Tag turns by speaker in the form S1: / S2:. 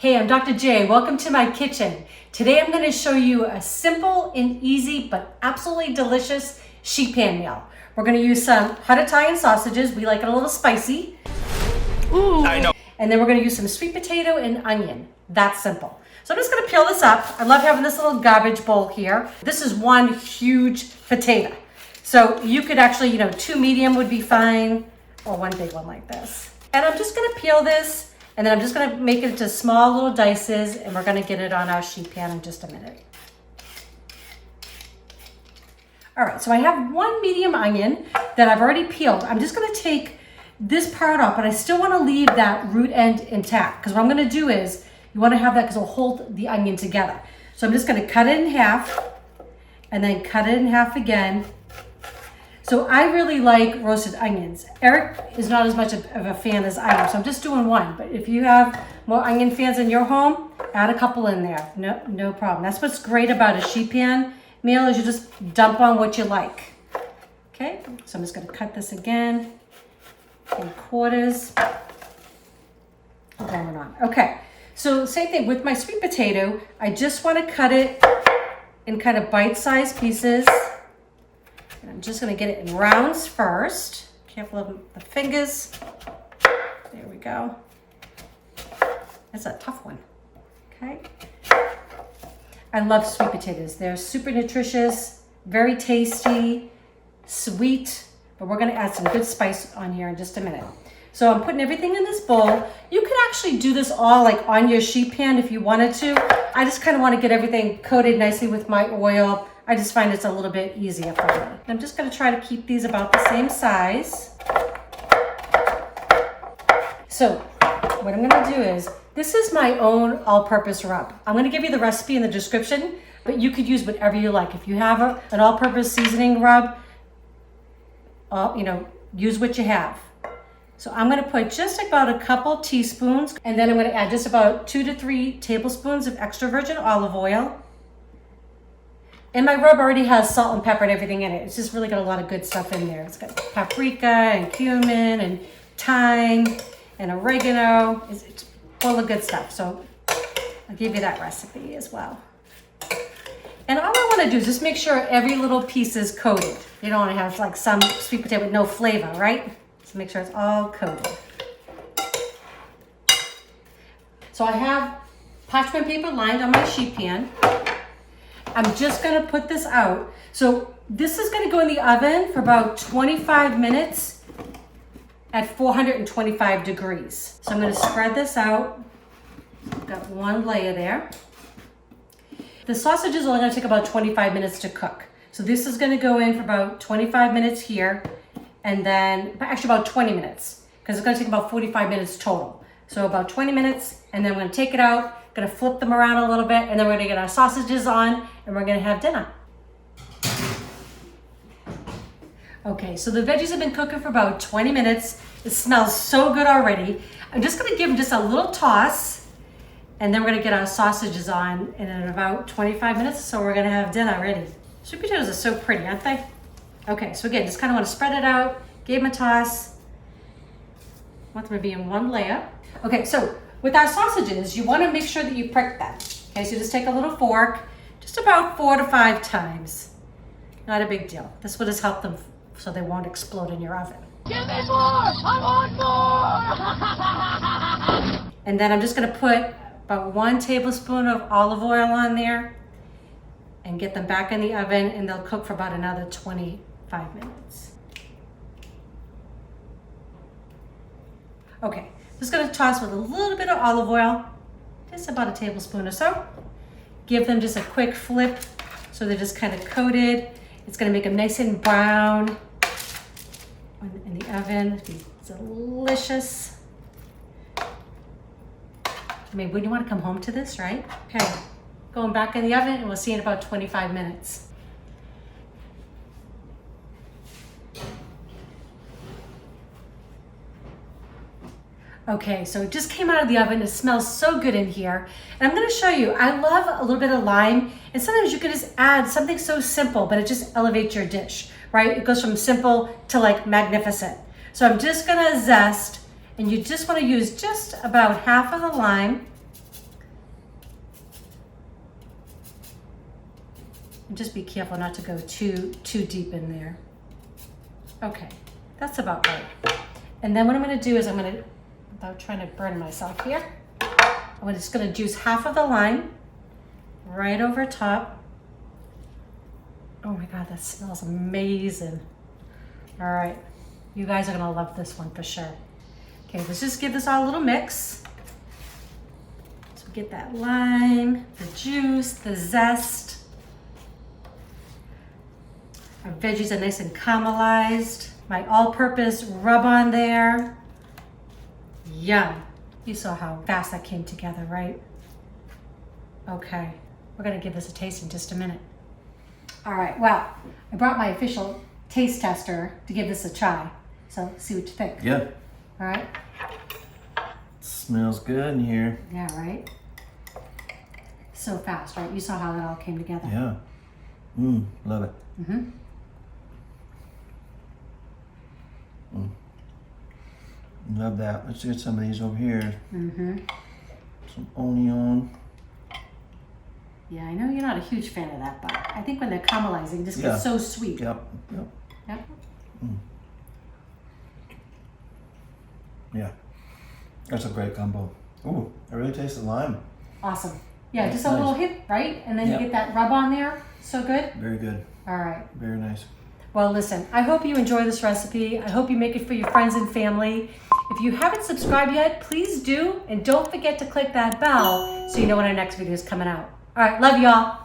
S1: Hey, I'm Dr. J. Welcome to my kitchen. Today I'm going to show you a simple and easy but absolutely delicious sheet pan meal. We're going to use some hot Italian sausages. We like it a little spicy.
S2: Ooh. I know.
S1: And then we're going to use some sweet potato and onion. That's simple. So I'm just going to peel this up. I love having this little garbage bowl here. This is one huge potato. So you could actually, 2 medium would be fine, or one big one like this. And I'm just going to peel this. And then I'm just going to make it into small little dices, and we're going to get it on our sheet pan in just a minute. All right, so I have one medium onion that I've already peeled. I'm just going to take this part off, but I still want to leave that root end intact, because what I'm going to do is, you want to have that because it'll hold the onion together. So I'm just going to cut it in half, and then cut it in half again. So I really like roasted onions. Eric is not as much of a fan as I am, so I'm just doing one. But if you have more onion fans in your home, add a couple in there. No problem. That's what's great about a sheet pan meal, is you just dump on what you like. Okay, so I'm just gonna cut this again in quarters. Going on. Okay, so same thing with my sweet potato. I just wanna cut it in kind of bite-sized pieces. I'm just going to get it in rounds first. Careful of the fingers. There we go. That's a tough one. Okay. I love sweet potatoes. They're super nutritious, very tasty, sweet, but we're going to add some good spice on here in just a minute. So I'm putting everything in this bowl. You could actually do this all like on your sheet pan if you wanted to. I just kind of want to get everything coated nicely with my oil. I just find it's a little bit easier for me. I'm just going to try to keep these about the same size. So what I'm going to do is, this is my own all-purpose rub. I'm going to give you the recipe in the description, but you could use whatever you like. If you have an all-purpose seasoning rub, use what you have. So I'm going to put just about a couple teaspoons, and then I'm going to add just about 2 to 3 tablespoons of extra virgin olive oil. And my rub already has salt and pepper and everything in it. It's just really got a lot of good stuff in there. It's got paprika and cumin and thyme and oregano. It's full of good stuff. So I'll give you that recipe as well. And all I want to do is just make sure every little piece is coated. You don't want to have like some sweet potato with no flavor, right? So make sure it's all coated. So I have parchment paper lined on my sheet pan. I'm just going to put this out. So this is going to go in the oven for about 25 minutes at 425 degrees. So I'm going to spread this out. Got one layer there. The sausages are only going to take about 25 minutes to cook. So this is going to go in for about 25 minutes here, and then actually about 20 minutes, because it's going to take about 45 minutes total. So about 20 minutes, and then I'm going to take it out. Gonna flip them around a little bit, and then we're gonna get our sausages on, and we're gonna have dinner. Okay, so the veggies have been cooking for about 20 minutes. It smells so good already. I'm just gonna give them just a little toss, and then we're gonna get our sausages on in about 25 minutes, so we're gonna have dinner ready. Sweet potatoes are so pretty, aren't they? Okay, so again, just kind of wanna spread it out, give them a toss. Want them to be in one layer. Okay, so with our sausages, you want to make sure that you prick them. Okay, so just take a little fork, just about 4 to 5 times. Not a big deal. This will just help them so they won't explode in your oven.
S2: Give me more! I want more!
S1: And then I'm just going to put about 1 tablespoon of olive oil on there and get them back in the oven, and they'll cook for about another 25 minutes. Okay. Just going to toss with a little bit of olive oil, just about a tablespoon or so. Give them just a quick flip so they're just kind of coated. It's going to make them nice and brown in the oven. It'll be delicious. I mean, wouldn't you want to come home to this, right? Okay, going back in the oven, and we'll see in about 25 minutes. Okay, so it just came out of the oven. It smells so good in here. And I'm gonna show you, I love a little bit of lime, and sometimes you can just add something so simple, but it just elevates your dish, right? It goes from simple to like magnificent. So I'm just gonna zest, and you just wanna use just about half of the lime. And just be careful not to go too deep in there. Okay, that's about right. And then what I'm gonna do is without trying to burn myself here, I'm just gonna juice half of the lime right over top. Oh my God, that smells amazing. All right, you guys are gonna love this one for sure. Okay, let's just give this all a little mix. So get that lime, the juice, the zest. Our veggies are nice and caramelized. My all-purpose rub on there. Yum. You saw how fast that came together, right? Okay, we're gonna give this a taste in just a minute. All right, well, I brought my official taste tester to give this a try. So see what you think.
S3: Yeah.
S1: All right.
S3: Smells good in here.
S1: Yeah, right? So fast, right? You saw how that all came together.
S3: Yeah. Love it.
S1: Mm-hmm.
S3: Love that. Let's get some of these over here.
S1: Mm-hmm.
S3: Some onion.
S1: Yeah, I know you're not a huge fan of that, but I think when they're caramelizing, it just gets so sweet.
S3: Yep.
S1: Yep.
S3: Yeah. That's a great combo. Ooh, I really taste the lime.
S1: Awesome. Yeah,
S3: That's
S1: just a little hit, right? And then you get that rub on there. So good.
S3: Very good.
S1: All right.
S3: Very nice.
S1: Well, listen, I hope you enjoy this recipe. I hope you make it for your friends and family. If you haven't subscribed yet, please do. And don't forget to click that bell so you know when our next video is coming out. All right, love y'all.